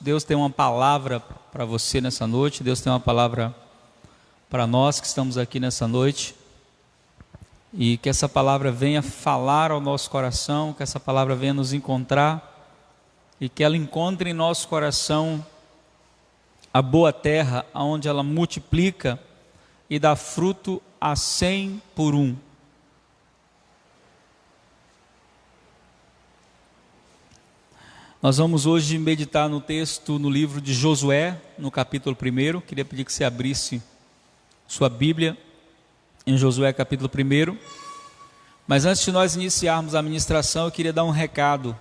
Deus tem uma palavra para você nessa noite, Deus tem uma palavra para nós que estamos aqui nessa noite, e que essa palavra venha falar ao nosso coração, que essa palavra venha nos encontrar, e que ela encontre em nosso coração a boa terra, onde ela multiplica e dá fruto a 100 por 1. Nós vamos hoje meditar no texto, no livro de Josué, no capítulo 1. Queria pedir que você abrisse sua Bíblia em Josué capítulo 1. Mas antes de nós iniciarmos a ministração, eu queria dar um recado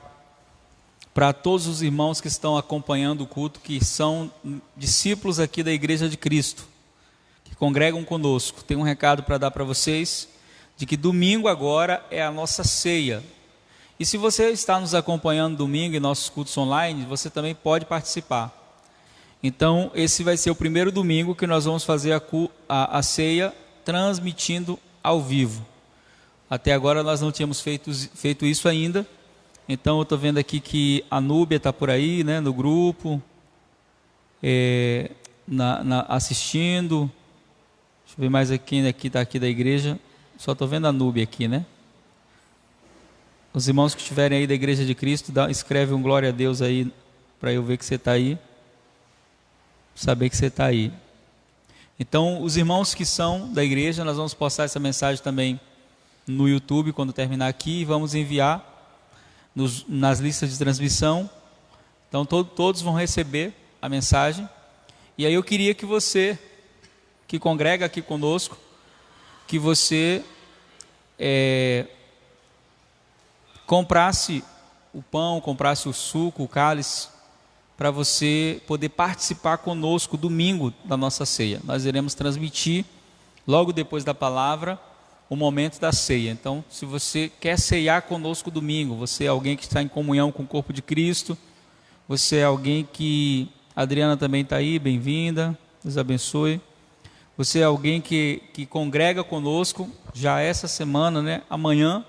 para todos os irmãos que estão acompanhando o culto, que são discípulos aqui da Igreja de Cristo, que congregam conosco. Tem um recado para dar para vocês, de que domingo agora é a nossa ceia. E se você está nos acompanhando domingo em nossos cultos online, você também pode participar. Então, esse vai ser o primeiro domingo que nós vamos fazer a ceia transmitindo ao vivo. Até agora nós não tínhamos feito isso ainda. Então, eu estou vendo aqui que a Núbia está por aí, né, no grupo, assistindo. Deixa eu ver mais quem aqui está aqui da igreja. Só estou vendo a Núbia aqui, né? Os irmãos que estiverem aí da Igreja de Cristo, escreve um glória a Deus aí, para eu ver que você está aí, saber que você está aí. Então, os irmãos que são da igreja, nós vamos postar essa mensagem também no YouTube, quando terminar aqui, e vamos enviar nas listas de transmissão. Então, todos vão receber a mensagem. E aí eu queria que você, que congrega aqui conosco, que você comprasse o pão, comprasse o suco, o cálice, para você poder participar conosco domingo da nossa ceia. Nós iremos transmitir, logo depois da palavra, o momento da ceia. Então, se você quer ceiar conosco domingo, você é alguém que está em comunhão com o corpo de Cristo, você é alguém que... A Adriana também está aí, bem-vinda, Deus abençoe. Você é alguém que congrega conosco, já essa semana, né? Amanhã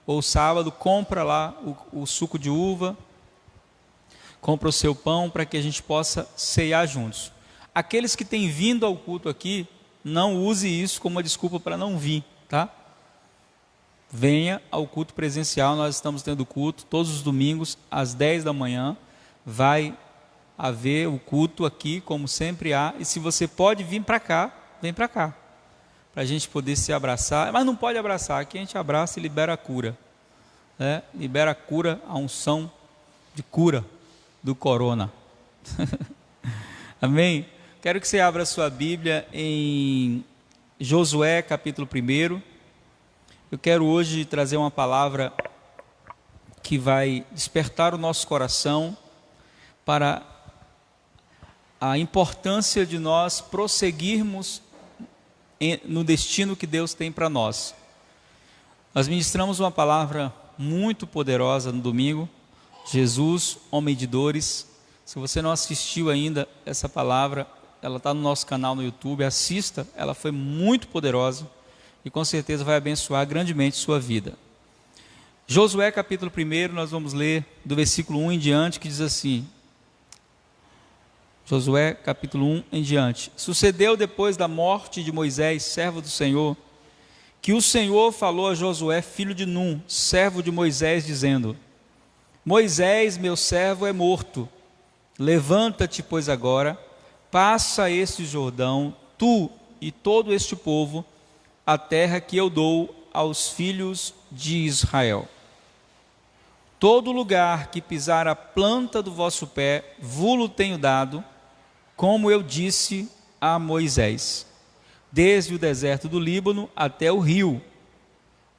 ou sábado, compra lá o suco de uva, compra o seu pão, para que a gente possa ceiar juntos. Aqueles que têm vindo ao culto aqui, não use isso como uma desculpa para não vir, tá? Venha ao culto presencial. Nós estamos tendo culto todos os domingos, às 10 da manhã, vai haver o culto aqui, como sempre há, e se você pode vir para cá, vem para cá, para a gente poder se abraçar. Mas não pode abraçar, aqui a gente abraça e libera a cura, né? Libera a cura, a unção de cura do corona. Amém? Quero que você abra a sua Bíblia em Josué capítulo 1. Eu quero hoje trazer uma palavra que vai despertar o nosso coração para a importância de nós prosseguirmos no destino que Deus tem para nós. Nós ministramos uma palavra muito poderosa no domingo, Jesus, homem de dores. Se você não assistiu ainda essa palavra, ela está no nosso canal no YouTube, assista, ela foi muito poderosa e com certeza vai abençoar grandemente sua vida. Josué capítulo 1, nós vamos ler do versículo 1 em diante, que diz assim, Josué capítulo 1 em diante. Sucedeu depois da morte de Moisés, servo do Senhor, que o Senhor falou a Josué, filho de Num, servo de Moisés, dizendo: Moisés, meu servo, é morto. Levanta-te, pois agora, passa este Jordão, tu e todo este povo, a terra que eu dou aos filhos de Israel. Todo lugar que pisar a planta do vosso pé, vulo tenho dado, como eu disse a Moisés, desde o deserto do Líbano até o rio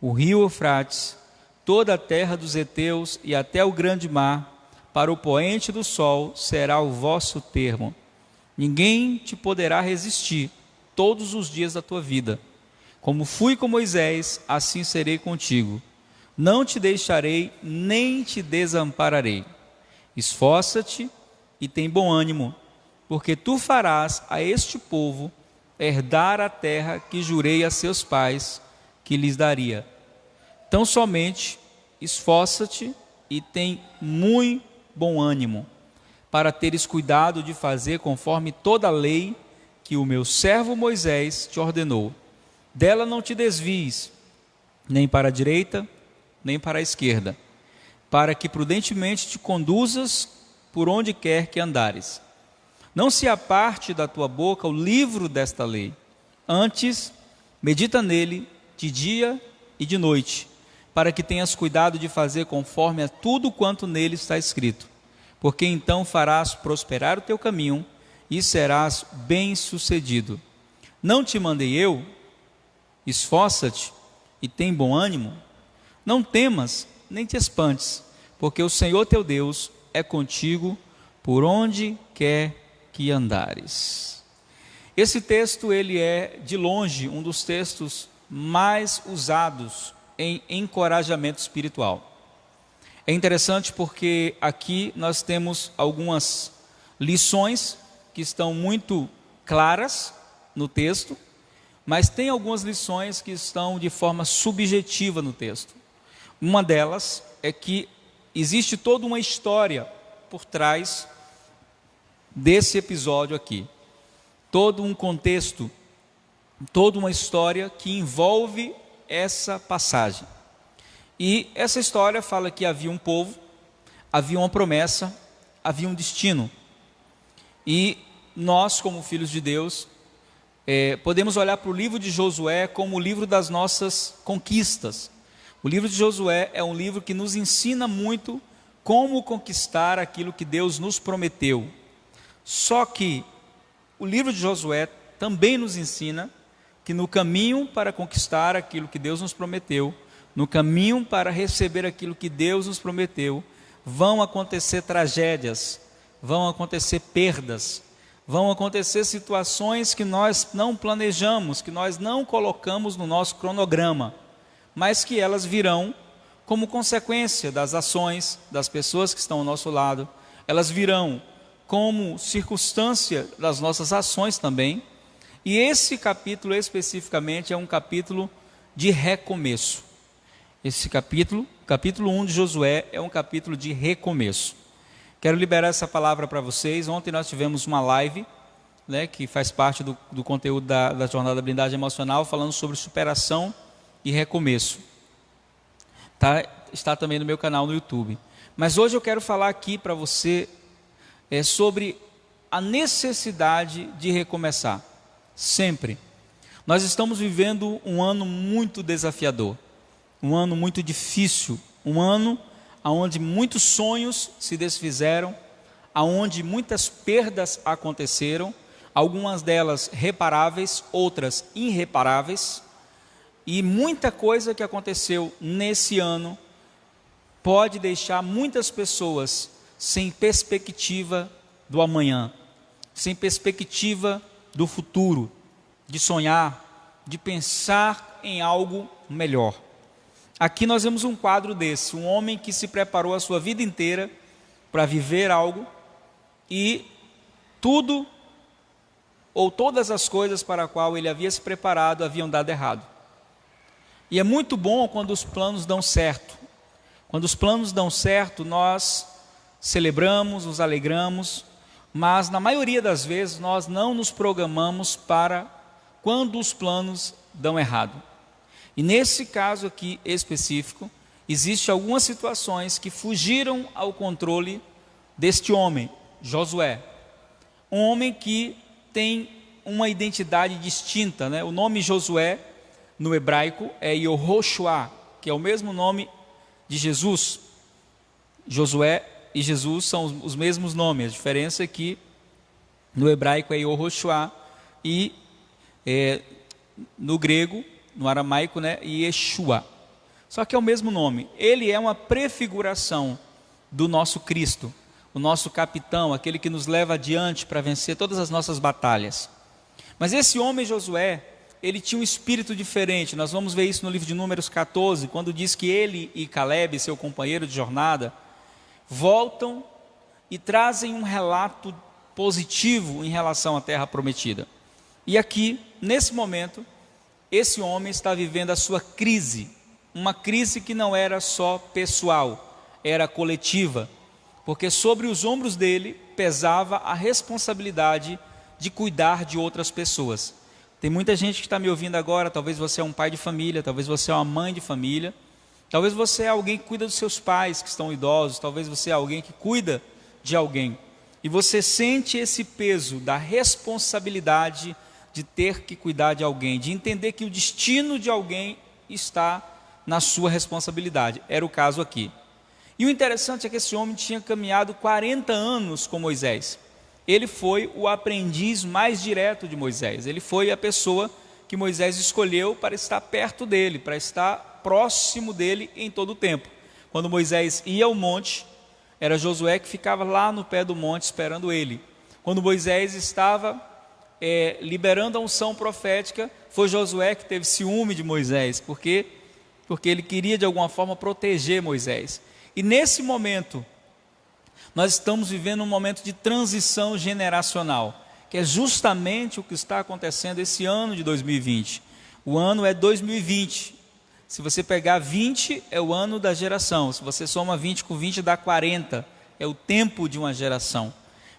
Eufrates, toda a terra dos heteus e até o grande mar, para o poente do sol será o vosso termo. Ninguém te poderá resistir todos os dias da tua vida. Como fui com Moisés, assim serei contigo. Não te deixarei, nem te desampararei. Esforça-te e tem bom ânimo, porque tu farás a este povo herdar a terra que jurei a seus pais que lhes daria. Tão somente esforça-te e tem muito bom ânimo, para teres cuidado de fazer conforme toda a lei que o meu servo Moisés te ordenou. Dela não te desvies, nem para a direita, nem para a esquerda, para que prudentemente te conduzas por onde quer que andares. Não se aparte da tua boca o livro desta lei, antes medita nele de dia e de noite, para que tenhas cuidado de fazer conforme a tudo quanto nele está escrito, porque então farás prosperar o teu caminho e serás bem-sucedido. Não te mandei eu? Esforça-te e tem bom ânimo. Não temas, nem te espantes, porque o Senhor teu Deus é contigo por onde quer que andares. Esse texto, ele é, de longe, um dos textos mais usados em encorajamento espiritual. É interessante porque aqui nós temos algumas lições que estão muito claras no texto, mas tem algumas lições que estão de forma subjetiva no texto. Uma delas é que existe toda uma história por trás desse episódio aqui. Todo um contexto, toda uma história que envolve essa passagem. E essa história fala que havia um povo, havia uma promessa, havia um destino. E nós, como filhos de Deus, podemos olhar para o livro de Josué como o livro das nossas conquistas. O livro de Josué é um livro que nos ensina muito como conquistar aquilo que Deus nos prometeu. Só que o livro de Josué também nos ensina que no caminho para conquistar aquilo que Deus nos prometeu, no caminho para receber aquilo que Deus nos prometeu, vão acontecer tragédias, vão acontecer perdas, vão acontecer situações que nós não planejamos, que nós não colocamos no nosso cronograma, mas que elas virão como consequência das ações das pessoas que estão ao nosso lado, elas virão como circunstância das nossas ações também. E esse capítulo especificamente é um capítulo de recomeço. Esse capítulo 1 de Josué, é um capítulo de recomeço. Quero liberar essa palavra para vocês. Ontem nós tivemos uma live, que faz parte do conteúdo da Jornada Blindagem Emocional, falando sobre superação e recomeço. Está também no meu canal no YouTube. Mas hoje eu quero falar aqui para você sobre a necessidade de recomeçar. Sempre. Nós estamos vivendo um ano muito desafiador, um ano muito difícil, um ano onde muitos sonhos se desfizeram, onde muitas perdas aconteceram, algumas delas reparáveis, outras irreparáveis, e muita coisa que aconteceu nesse ano pode deixar muitas pessoas sem perspectiva do amanhã, sem perspectiva do futuro, de sonhar, de pensar em algo melhor. Aqui nós vemos um quadro desse, um homem que se preparou a sua vida inteira para viver algo e tudo ou todas as coisas para a qual ele havia se preparado haviam dado errado. E é muito bom quando os planos dão certo. Quando os planos dão certo, nós celebramos, nos alegramos, mas na maioria das vezes nós não nos programamos para quando os planos dão errado. E nesse caso aqui específico, existem algumas situações que fugiram ao controle deste homem, Josué. Um homem que tem uma identidade distinta, O nome Josué, no hebraico, é Yehoshua, que é o mesmo nome de Jesus. Josué e Jesus são os mesmos nomes, a diferença é que no hebraico é Yehoshua e no grego, no aramaico, Yeshua. Só que é o mesmo nome. Ele é uma prefiguração do nosso Cristo, o nosso capitão, aquele que nos leva adiante para vencer todas as nossas batalhas. Mas esse homem Josué, ele tinha um espírito diferente. Nós vamos ver isso no livro de Números 14, quando diz que ele e Caleb, seu companheiro de jornada, voltam e trazem um relato positivo em relação à terra prometida. E aqui, nesse momento, esse homem está vivendo a sua crise, uma crise que não era só pessoal, era coletiva, porque sobre os ombros dele pesava a responsabilidade de cuidar de outras pessoas. Tem muita gente que está me ouvindo agora, talvez você é um pai de família, talvez você é uma mãe de família, talvez você é alguém que cuida dos seus pais que estão idosos, talvez você é alguém que cuida de alguém. E você sente esse peso da responsabilidade de ter que cuidar de alguém, de entender que o destino de alguém está na sua responsabilidade. Era o caso aqui. E o interessante é que esse homem tinha caminhado 40 anos com Moisés. Ele foi o aprendiz mais direto de Moisés. Ele foi a pessoa que Moisés escolheu para estar perto dele, para estar próximo dele em todo o tempo. Quando Moisés ia ao monte, era Josué que ficava lá no pé do monte esperando ele. Quando Moisés estava liberando a unção profética, foi Josué que teve ciúme de Moisés, porque ele queria de alguma forma proteger Moisés. E nesse momento, nós estamos vivendo um momento de transição generacional, que é justamente o que está acontecendo esse ano de 2020. O ano é 2020. Se você pegar 20, é o ano da geração. Se você soma 20 com 20, dá 40. É o tempo de uma geração.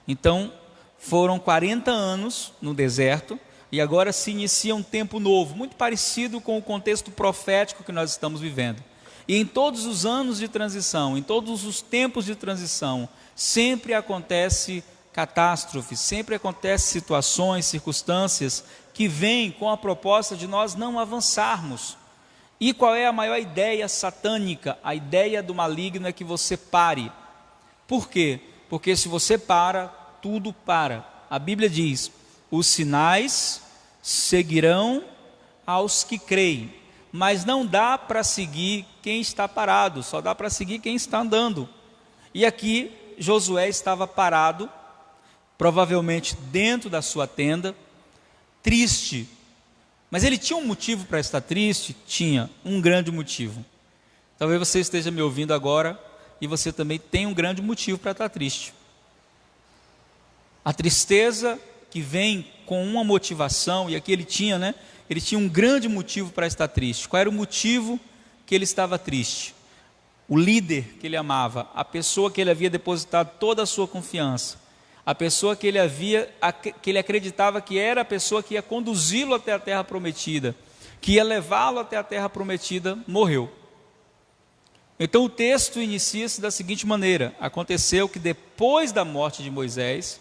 Então, foram 40 anos no deserto, e agora se inicia um tempo novo, muito parecido com o contexto profético que nós estamos vivendo. E em todos os anos de transição, em todos os tempos de transição, sempre acontece catástrofes, sempre acontece situações, circunstâncias que vêm com a proposta de nós não avançarmos. E qual é a maior ideia satânica? A ideia do maligno é que você pare. Por quê? Porque se você para, tudo para. A Bíblia diz: os sinais seguirão aos que creem. Mas não dá para seguir quem está parado, só dá para seguir quem está andando. E aqui Josué estava parado, provavelmente dentro da sua tenda, triste. Mas ele tinha um motivo para estar triste? Tinha, um grande motivo. Talvez você esteja me ouvindo agora e você também tem um grande motivo para estar triste. A tristeza que vem com uma motivação, e aqui ele tinha, ele tinha um grande motivo para estar triste. Qual era o motivo que ele estava triste? O líder que ele amava, a pessoa que ele havia depositado toda a sua confiança, a pessoa que ele acreditava que era a pessoa que ia conduzi-lo até a terra prometida, que ia levá-lo até a terra prometida, morreu. Então o texto inicia-se da seguinte maneira: aconteceu que depois da morte de Moisés,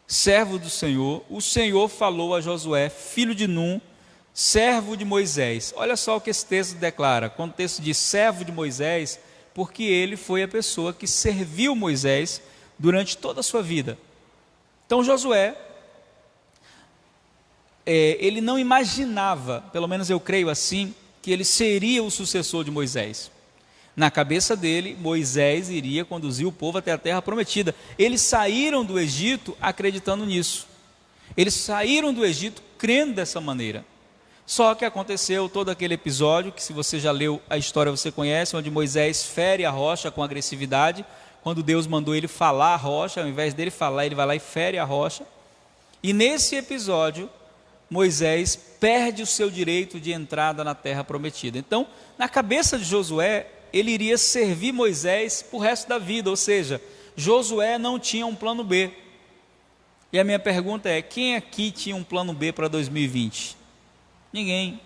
servo do Senhor, o Senhor falou a Josué, filho de Num, servo de Moisés. Olha só o que esse texto declara. Quando o texto diz servo de Moisés, porque ele foi a pessoa que serviu Moisés durante toda a sua vida. Então Josué, ele não imaginava, pelo menos eu creio assim, que ele seria o sucessor de Moisés. Na cabeça dele, Moisés iria conduzir o povo até a terra prometida. Eles saíram do Egito acreditando nisso. Eles saíram do Egito crendo dessa maneira. Só que aconteceu todo aquele episódio, que se você já leu a história você conhece, onde Moisés fere a rocha com agressividade, quando Deus mandou ele falar a rocha, ao invés dele falar, ele vai lá e fere a rocha. E nesse episódio, Moisés perde o seu direito de entrada na terra prometida. Então, na cabeça de Josué, ele iria servir Moisés para o resto da vida, ou seja, Josué não tinha um plano B. E a minha pergunta é: quem aqui tinha um plano B para 2020? Ninguém.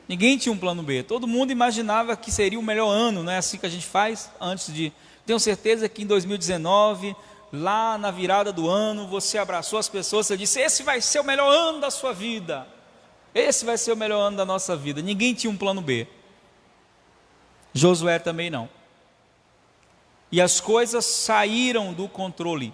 Ninguém tinha um plano B. Todo mundo imaginava que seria o melhor ano, não é assim que a gente faz antes de... Tenho certeza que em 2019, lá na virada do ano, você abraçou as pessoas, você disse: esse vai ser o melhor ano da sua vida. Esse vai ser o melhor ano da nossa vida. Ninguém tinha um plano B. Josué também não. E as coisas saíram do controle.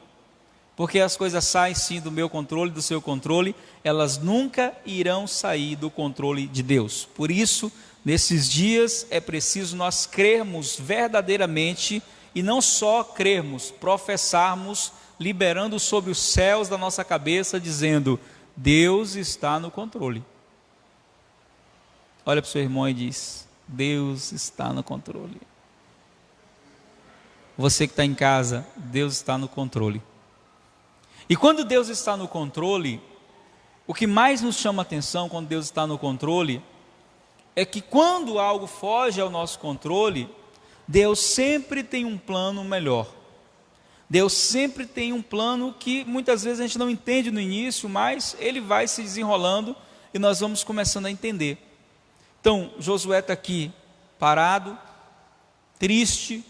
Porque as coisas saem sim do meu controle, do seu controle, elas nunca irão sair do controle de Deus. Por isso, nesses dias é preciso nós crermos verdadeiramente, e não só crermos, professarmos, liberando sobre os céus da nossa cabeça, dizendo: Deus está no controle. Olha para o seu irmão e diz: Deus está no controle. Você que está em casa, Deus está no controle. E quando Deus está no controle, o que mais nos chama a atenção quando Deus está no controle, é que quando algo foge ao nosso controle, Deus sempre tem um plano melhor. Deus sempre tem um plano que muitas vezes a gente não entende no início, mas ele vai se desenrolando e nós vamos começando a entender. Então, Josué está aqui parado, triste,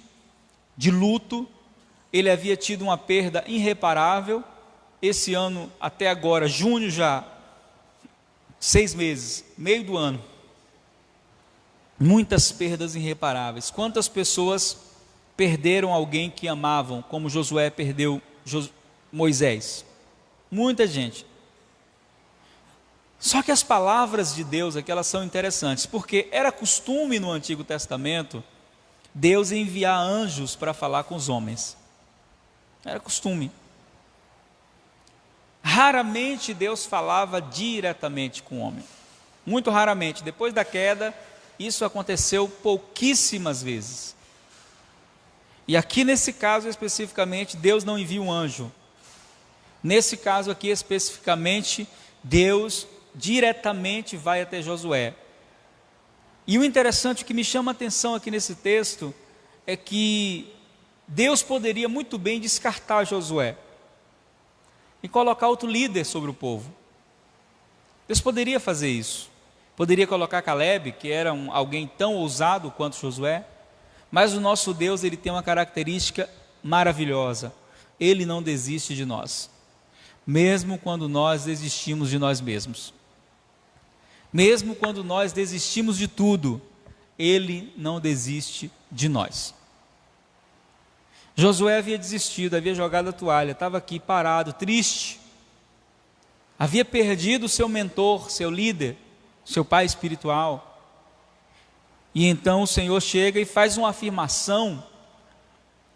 de luto. Ele havia tido uma perda irreparável. Esse ano, até agora, junho já, 6 meses, meio do ano. Muitas perdas irreparáveis. Quantas pessoas perderam alguém que amavam, como Josué perdeu Moisés? Muita gente. Só que as palavras de Deus aqui, elas são interessantes, porque era costume no Antigo Testamento Deus enviar anjos para falar com os homens. Era costume. Raramente Deus falava diretamente com o homem. Muito raramente. Depois da queda, isso aconteceu pouquíssimas vezes. E aqui nesse caso especificamente, Deus não envia um anjo. Nesse caso aqui especificamente, Deus diretamente vai até Josué. E o interessante, o que me chama a atenção aqui nesse texto, é que Deus poderia muito bem descartar Josué e colocar outro líder sobre o povo. Deus poderia fazer isso. Poderia colocar Caleb, que era alguém tão ousado quanto Josué. Mas o nosso Deus, ele tem uma característica maravilhosa. Ele não desiste de nós, mesmo quando nós desistimos de nós mesmos. Mesmo quando nós desistimos de tudo, Ele não desiste de nós. Josué havia desistido, havia jogado a toalha, estava aqui parado, triste. Havia perdido seu mentor, seu líder, seu pai espiritual. E então o Senhor chega e faz uma afirmação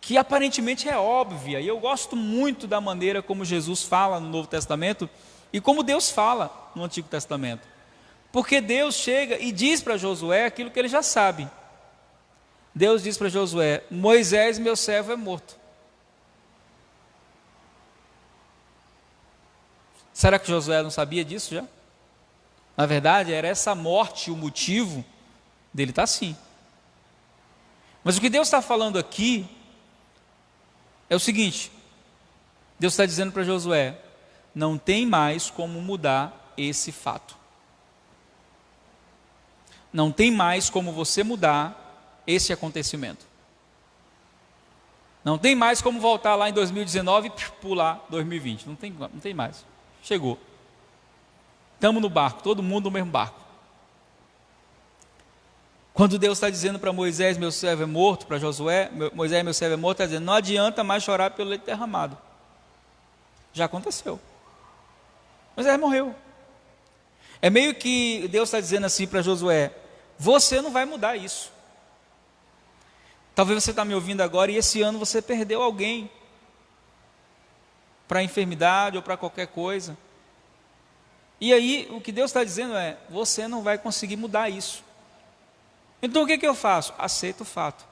que aparentemente é óbvia. E eu gosto muito da maneira como Jesus fala no Novo Testamento e como Deus fala no Antigo Testamento. Porque Deus chega e diz para Josué aquilo que ele já sabe. Deus diz para Josué: Moisés, meu servo, é morto. Será que Josué não sabia disso já? Na verdade, era essa morte o motivo dele estar assim. Mas o que Deus está falando aqui é o seguinte: Deus está dizendo para Josué: não tem mais como mudar esse fato. Não tem mais como você mudar esse acontecimento. Não tem mais como voltar lá em 2019 e pular 2020. Não tem mais. Chegou. Estamos no barco, todo mundo no mesmo barco. Quando Deus está dizendo para Moisés, meu servo é morto, para Josué, Moisés, meu servo é morto, está dizendo: não adianta mais chorar pelo leite derramado. Já aconteceu. Moisés morreu. É meio que Deus está dizendo assim para Josué: você não vai mudar isso. Talvez você está me ouvindo agora e esse ano você perdeu alguém para enfermidade ou para qualquer coisa. E aí o que Deus está dizendo é: você não vai conseguir mudar isso. Então o que eu faço? Aceito o fato.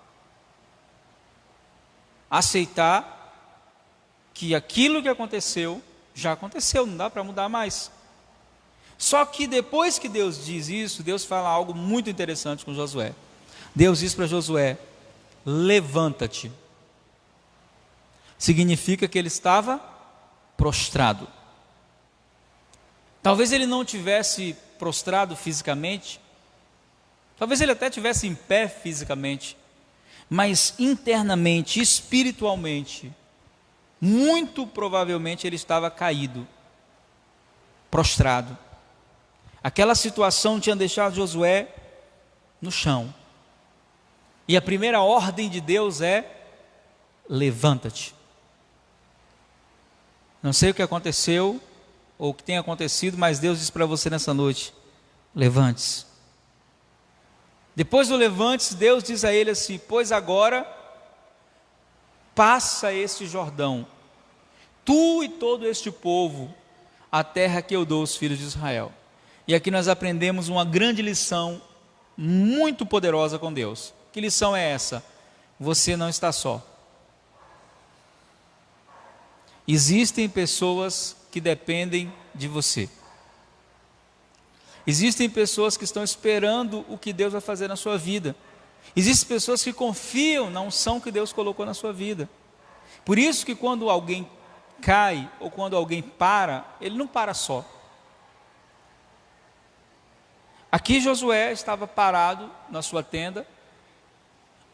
Aceitar que aquilo que aconteceu, já aconteceu, não dá para mudar mais. Só que depois que Deus diz isso, Deus fala algo muito interessante com Josué. Deus diz para Josué: levanta-te. Significa que ele estava prostrado. Talvez ele não tivesse prostrado fisicamente, talvez ele até tivesse em pé fisicamente, mas internamente, espiritualmente, muito provavelmente ele estava caído, prostrado. Aquela situação tinha deixado Josué no chão. E a primeira ordem de Deus é: levanta-te. Não sei o que aconteceu ou o que tem acontecido, mas Deus diz para você nessa noite: levante-se. Depois do levante-se, Deus diz a ele assim: pois agora passa este Jordão, tu e todo este povo, a terra que eu dou aos filhos de Israel. E aqui nós aprendemos uma grande lição muito poderosa com Deus. Que lição é essa? Você não está só. Existem pessoas que dependem de você. Existem pessoas que estão esperando o que Deus vai fazer na sua vida. Existem pessoas que confiam na unção que Deus colocou na sua vida. Por isso que quando alguém cai, ou quando alguém para, ele não para só. Aqui Josué estava parado na sua tenda,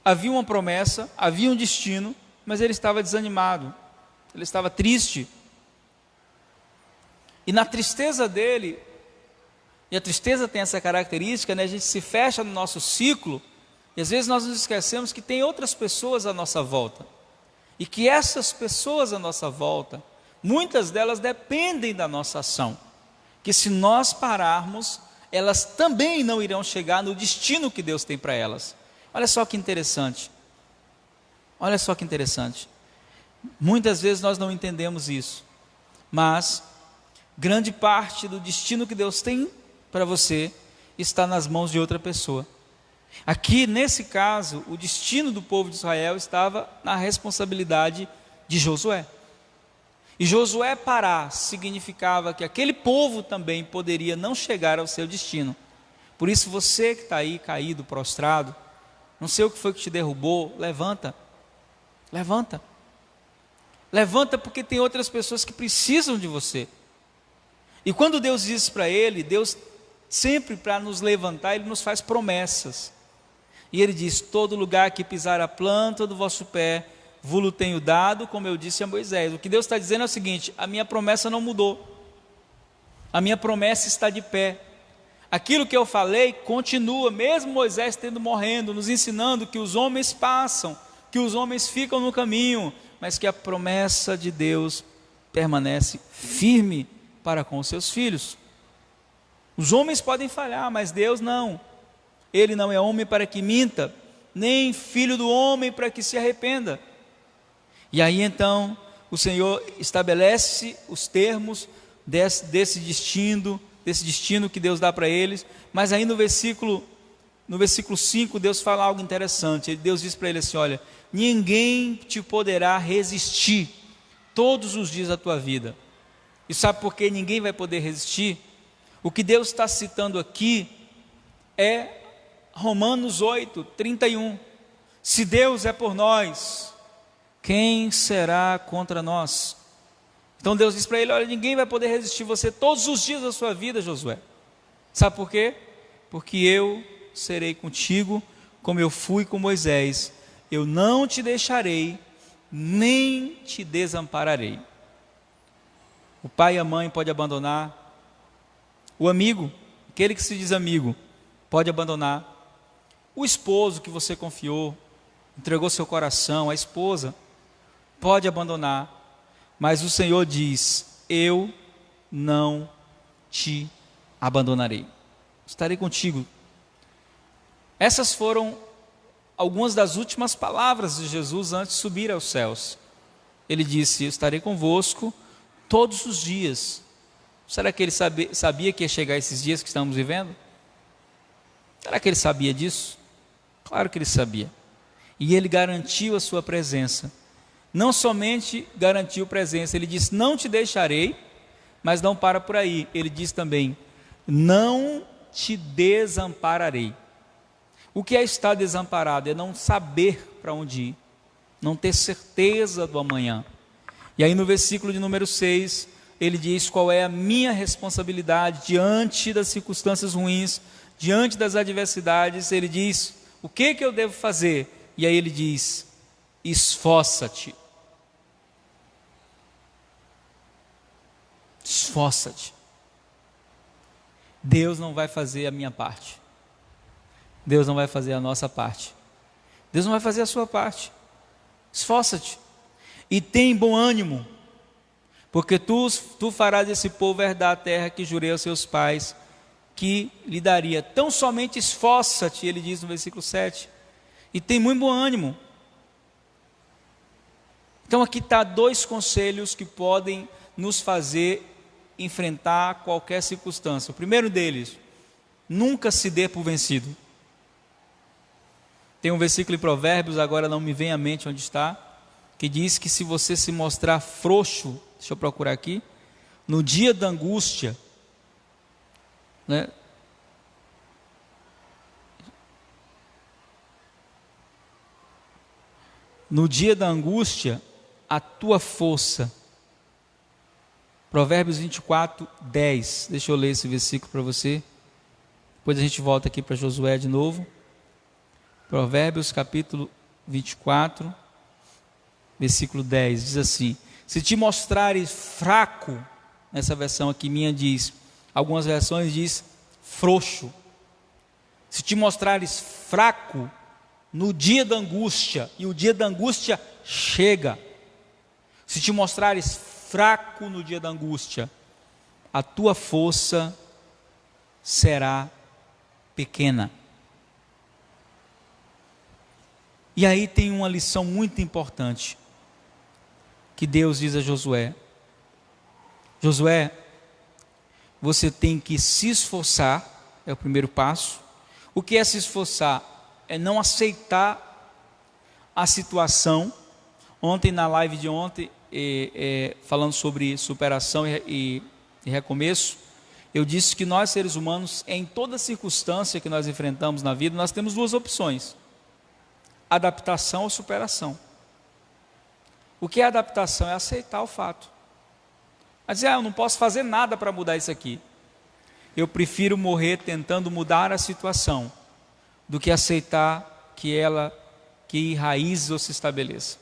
havia uma promessa, havia um destino, mas ele estava desanimado, ele estava triste. E na tristeza dele, e a tristeza tem essa característica, né? A gente se fecha no nosso ciclo, e às vezes nós nos esquecemos que tem outras pessoas à nossa volta. E que essas pessoas à nossa volta, muitas delas dependem da nossa ação. Que se nós pararmos, elas também não irão chegar no destino que Deus tem para elas. Olha só que interessante. Olha só que interessante. Muitas vezes nós não entendemos isso. Mas grande parte do destino que Deus tem para você está nas mãos de outra pessoa. Aqui, nesse caso, o destino do povo de Israel estava na responsabilidade de Josué. E Josué parar significava que aquele povo também poderia não chegar ao seu destino. Por isso, você que está aí caído, prostrado, não sei o que foi que te derrubou, levanta. Levanta. Levanta, porque tem outras pessoas que precisam de você. E quando Deus diz para ele, Deus sempre para nos levantar, Ele nos faz promessas. E Ele diz: todo lugar que pisar a planta do vosso pé, vos tenho dado, como eu disse a Moisés. O que Deus está dizendo é o seguinte: a minha promessa não mudou. A minha promessa está de pé. Aquilo que eu falei continua, mesmo Moisés tendo morrendo, nos ensinando que os homens passam, que os homens ficam no caminho, mas que a promessa de Deus permanece firme para com os seus filhos. Os homens podem falhar, mas Deus não. Ele não é homem para que minta, nem filho do homem para que se arrependa. E aí então o Senhor estabelece os termos desse destino que Deus dá para eles. Mas aí no versículo 5 Deus fala algo interessante. Deus diz para ele assim: olha, ninguém te poderá resistir todos os dias da tua vida. E sabe por que ninguém vai poder resistir? O que Deus está citando aqui é Romanos 8, 31. Se Deus é por nós, quem será contra nós? Então Deus diz para ele: olha, ninguém vai poder resistir você todos os dias da sua vida, Josué. Sabe por quê? Porque eu serei contigo, como eu fui com Moisés. Eu não te deixarei, nem te desampararei. O pai e a mãe podem abandonar. O amigo, aquele que se diz amigo, pode abandonar. O esposo que você confiou, entregou seu coração, a esposa, pode abandonar. Mas o Senhor diz: eu não te abandonarei. Estarei contigo. Essas foram algumas das últimas palavras de Jesus antes de subir aos céus. Ele disse: eu estarei convosco todos os dias. Será que ele sabia que ia chegar esses dias que estamos vivendo? Será que ele sabia disso? Claro que ele sabia. E ele garantiu a sua presença. Não somente garantiu presença, ele disse: não te deixarei, mas não para por aí. Ele diz também: não te desampararei. O que é estar desamparado? É não saber para onde ir, não ter certeza do amanhã. E aí no versículo de número 6, ele diz qual é a minha responsabilidade diante das circunstâncias ruins, diante das adversidades. Ele diz: o que eu devo fazer? E aí ele diz: esforça-te. Esforça-te. Deus não vai fazer a minha parte. Deus não vai fazer a nossa parte. Deus não vai fazer a sua parte. Esforça-te. E tem bom ânimo, porque tu farás esse povo herdar a terra que jurei aos seus pais, que lhe daria. Tão somente esforça-te, ele diz no versículo 7. E tem muito bom ânimo. Então aqui está 2 conselhos que podem nos fazer enfrentar qualquer circunstância. O primeiro deles: nunca se dê por vencido. Tem um versículo em Provérbios, agora não me vem à mente onde está, que diz que se você se mostrar frouxo, deixa eu procurar aqui, no dia da angústia, né? no dia da angústia, a tua força. Provérbios 24, 10. Deixa eu ler esse versículo para você. Depois a gente volta aqui para Josué de novo. Provérbios capítulo 24, versículo 10. Diz assim: se te mostrares fraco, nessa versão aqui minha diz, algumas versões diz frouxo. Se te mostrares fraco no dia da angústia, e o dia da angústia chega. Se te mostrares fraco no dia da angústia, a tua força será pequena. E aí tem uma lição muito importante que Deus diz a Josué: Josué, você tem que se esforçar, é o primeiro passo. O que é se esforçar? É não aceitar a situação. Ontem, na live de ontem, falando sobre superação e recomeço, eu disse que nós, seres humanos, em toda circunstância que nós enfrentamos na vida, nós temos duas opções: adaptação ou superação. O que é adaptação? É aceitar o fato. A dizer, eu não posso fazer nada para mudar isso aqui. Eu prefiro morrer tentando mudar a situação do que aceitar que raízes ou se estabeleça.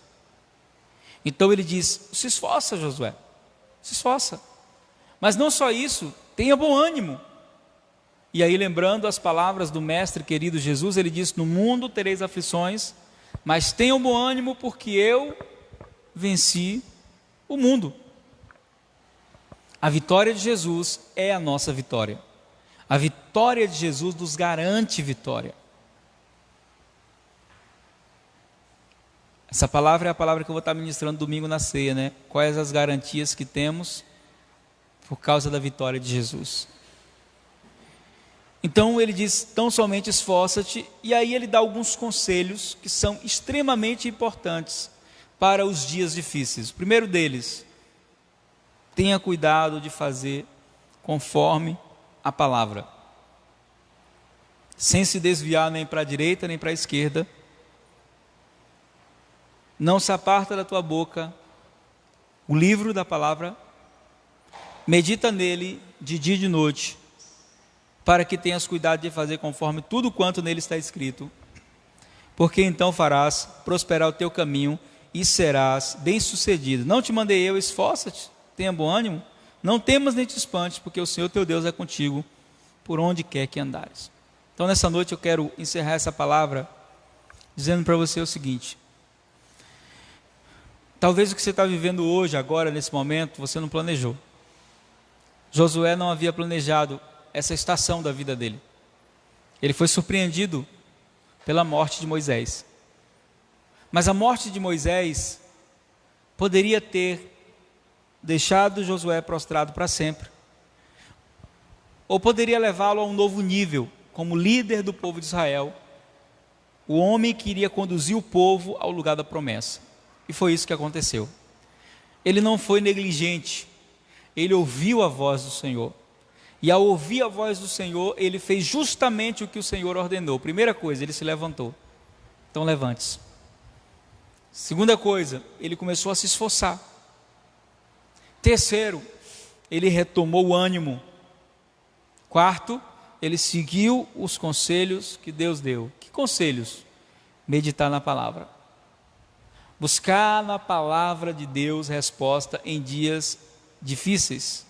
Então ele diz: se esforça, Josué, se esforça. Mas não só isso, tenha bom ânimo. E aí, lembrando as palavras do mestre querido Jesus, ele diz: no mundo tereis aflições, mas tenham bom ânimo, porque eu venci o mundo. A vitória de Jesus é a nossa vitória. A vitória de Jesus nos garante vitória. Essa palavra é a palavra que eu vou estar ministrando domingo na ceia, né? Quais as garantias que temos por causa da vitória de Jesus? Então ele diz: tão somente esforça-te. E aí ele dá alguns conselhos que são extremamente importantes para os dias difíceis. O primeiro deles: tenha cuidado de fazer conforme a palavra, sem se desviar nem para a direita nem para a esquerda. Não se aparta da tua boca o livro da palavra, medita nele de dia e de noite, para que tenhas cuidado de fazer conforme tudo quanto nele está escrito, porque então farás prosperar o teu caminho e serás bem-sucedido. Não te mandei eu, esforça-te, tenha bom ânimo, não temas nem te espantes, porque o Senhor teu Deus é contigo por onde quer que andares. Então nessa noite eu quero encerrar essa palavra dizendo para você o seguinte: talvez o que você está vivendo hoje, agora, nesse momento, você não planejou. Josué não havia planejado essa estação da vida dele. Ele foi surpreendido pela morte de Moisés. Mas a morte de Moisés poderia ter deixado Josué prostrado para sempre, ou poderia levá-lo a um novo nível, como líder do povo de Israel, o homem que iria conduzir o povo ao lugar da promessa. E foi isso que aconteceu. Ele não foi negligente, ele ouviu a voz do Senhor, e ao ouvir a voz do Senhor, ele fez justamente o que o Senhor ordenou. Primeira coisa, ele se levantou. Então levante-se. Segunda coisa, ele começou a se esforçar. Terceiro, ele retomou o ânimo. Quarto, ele seguiu os conselhos que Deus deu. Que conselhos? Meditar na palavra. Buscar na palavra de Deus resposta em dias difíceis.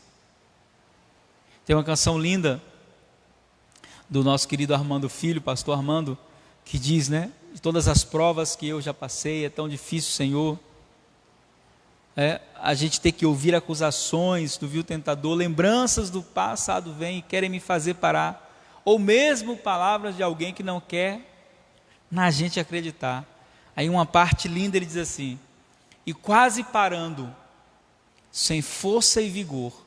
Tem uma canção linda do nosso querido Armando Filho, pastor Armando, que diz, né? De todas as provas que eu já passei, é tão difícil, Senhor. A gente tem que ouvir acusações do vil tentador, lembranças do passado vêm e querem me fazer parar, ou mesmo palavras de alguém que não quer na gente acreditar. Aí uma parte linda ele diz assim: e quase parando, sem força e vigor,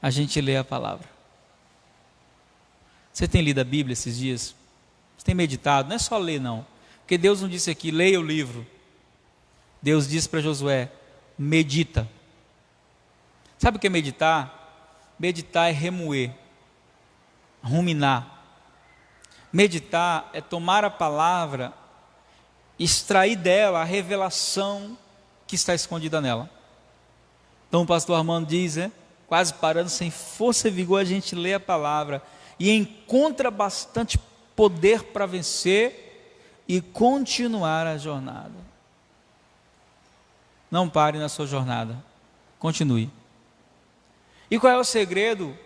a gente lê a palavra. Você tem lido a Bíblia esses dias? Você tem meditado? Não é só ler não, porque Deus não disse aqui, leia o livro. Deus disse para Josué, medita. Sabe o que é meditar? Meditar é remoer, ruminar. Meditar é tomar a palavra extrair dela a revelação que está escondida nela. Então o pastor Armando diz, quase parando, sem força e vigor a gente lê a palavra e encontra bastante poder para vencer e continuar a jornada. Não pare na sua jornada, continue. E qual é o segredo?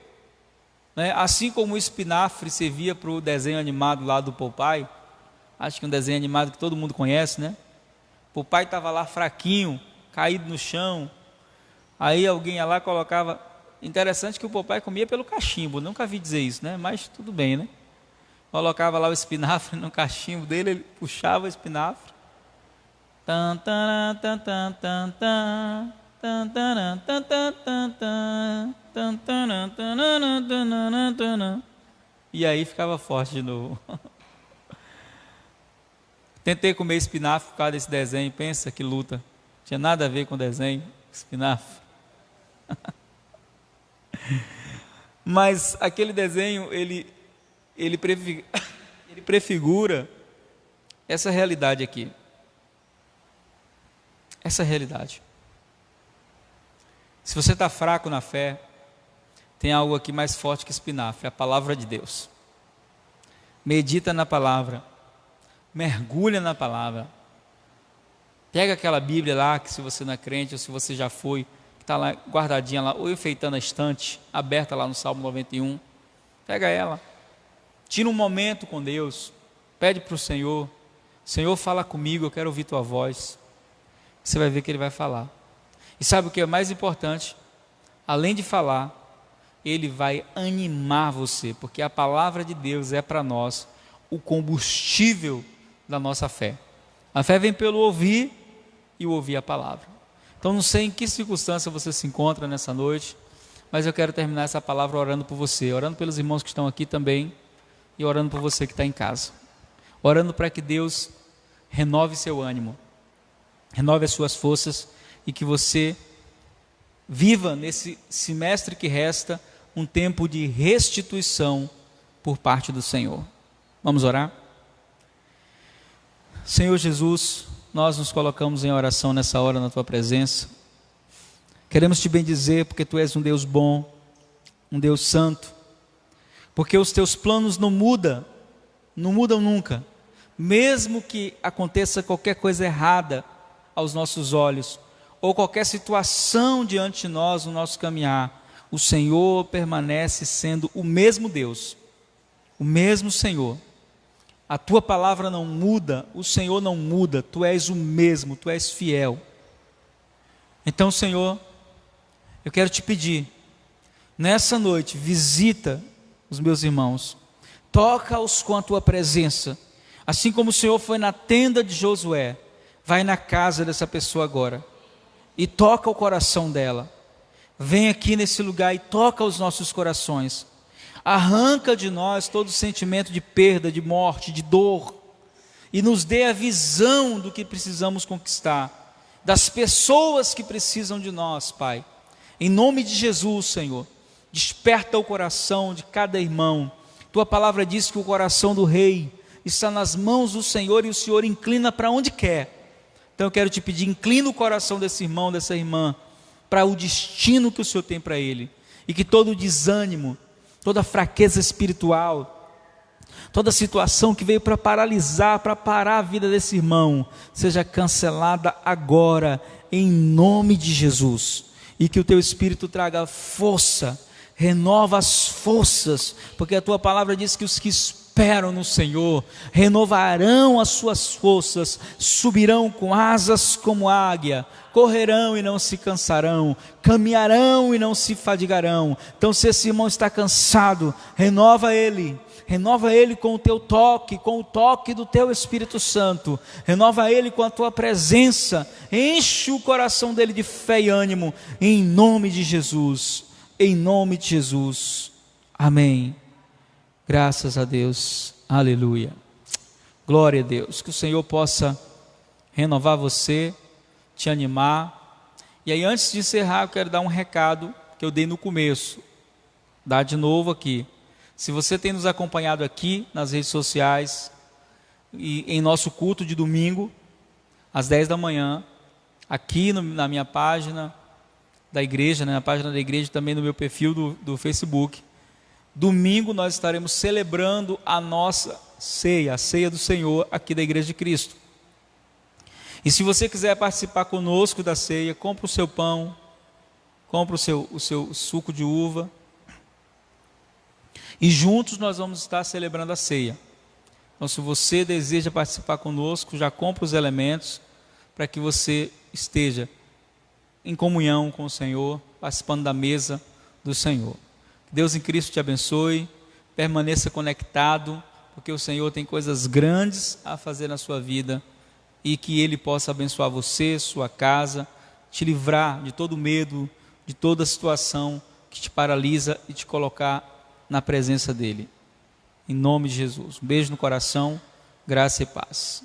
Assim como o espinafre servia para o desenho animado lá do Popeye, acho que um desenho animado que todo mundo conhece, né? Popeye estava lá fraquinho, caído no chão, aí alguém ia lá e colocava. Interessante que o Popeye comia pelo cachimbo, nunca vi dizer isso, né? Mas tudo bem, né? Colocava lá o espinafre no cachimbo dele, ele puxava o espinafre. E aí ficava forte de novo. Tentei comer espinafre por causa desse desenho, pensa que luta. Não tinha nada a ver com o desenho, espinafre. Mas aquele desenho, ele prefigura essa realidade aqui. Essa realidade. Se você está fraco na fé, tem algo aqui mais forte que espinafre, a palavra de Deus. Medita na palavra, mergulha na palavra. Pega aquela Bíblia lá, que se você não é crente, ou se você já foi, que está lá guardadinha lá, ou enfeitando a estante, aberta lá no Salmo 91. Pega ela, tira um momento com Deus, pede para o Senhor, Senhor, fala comigo, eu quero ouvir tua voz. Você vai ver que Ele vai falar. E sabe o que é mais importante? Além de falar, Ele vai animar você, porque a palavra de Deus é para nós o combustível da nossa fé. A fé vem pelo ouvir e o ouvir a palavra. Então não sei em que circunstância você se encontra nessa noite, mas eu quero terminar essa palavra orando por você, orando pelos irmãos que estão aqui também e orando por você que está em casa. Orando para que Deus renove seu ânimo, renove as suas forças e que você viva nesse semestre que resta um tempo de restituição por parte do Senhor. Vamos orar? Senhor Jesus, nós nos colocamos em oração nessa hora na Tua presença. Queremos Te bendizer porque Tu és um Deus bom, um Deus santo, porque os Teus planos não mudam nunca. Mesmo que aconteça qualquer coisa errada aos nossos olhos, ou qualquer situação diante de nós no nosso caminhar, o Senhor permanece sendo o mesmo Deus, o mesmo Senhor. A Tua palavra não muda, o Senhor não muda, Tu és o mesmo, Tu és fiel. Então, Senhor, eu quero Te pedir, nessa noite, visita os meus irmãos, toca-os com a Tua presença, assim como o Senhor foi na tenda de Josué, vai na casa dessa pessoa agora, e toca o coração dela, vem aqui nesse lugar e toca os nossos corações, arranca de nós todo sentimento de perda, de morte, de dor, e nos dê a visão do que precisamos conquistar, das pessoas que precisam de nós, Pai, em nome de Jesus, Senhor, desperta o coração de cada irmão. Tua palavra diz que o coração do rei está nas mãos do Senhor e o Senhor inclina para onde quer. Então eu quero Te pedir, inclina o coração desse irmão, dessa irmã, para o destino que o Senhor tem para ele, e que todo desânimo, toda fraqueza espiritual, toda situação que veio para paralisar, para parar a vida desse irmão, seja cancelada agora, em nome de Jesus, e que o Teu Espírito traga força, renova as forças, porque a Tua palavra diz que os que esperam no Senhor renovarão as suas forças, subirão com asas como águia, correrão e não se cansarão, caminharão e não se fadigarão. Então, se esse irmão está cansado, renova ele com o Teu toque, com o toque do Teu Espírito Santo, renova ele com a Tua presença, enche o coração dele de fé e ânimo, em nome de Jesus, amém. Graças a Deus, aleluia, glória a Deus, que o Senhor possa renovar você, te animar. E aí, antes de encerrar, eu quero dar um recado que eu dei no começo, dar de novo aqui. Se você tem nos acompanhado aqui nas redes sociais e em nosso culto de domingo, às 10 da manhã, aqui na minha página da igreja, na página da igreja, também no meu perfil do Facebook. Domingo nós estaremos celebrando a nossa ceia, a ceia do Senhor aqui da Igreja de Cristo. E se você quiser participar conosco da ceia, compre o seu pão, compre o seu suco de uva, e juntos nós vamos estar celebrando a ceia. Então, se você deseja participar conosco, já compre os elementos para que você esteja em comunhão com o Senhor, participando da mesa do Senhor. Deus em Cristo te abençoe, permaneça conectado, porque o Senhor tem coisas grandes a fazer na sua vida, e que Ele possa abençoar você, sua casa, te livrar de todo medo, de toda situação que te paralisa e te colocar na presença dEle. Em nome de Jesus. Um beijo no coração, graça e paz.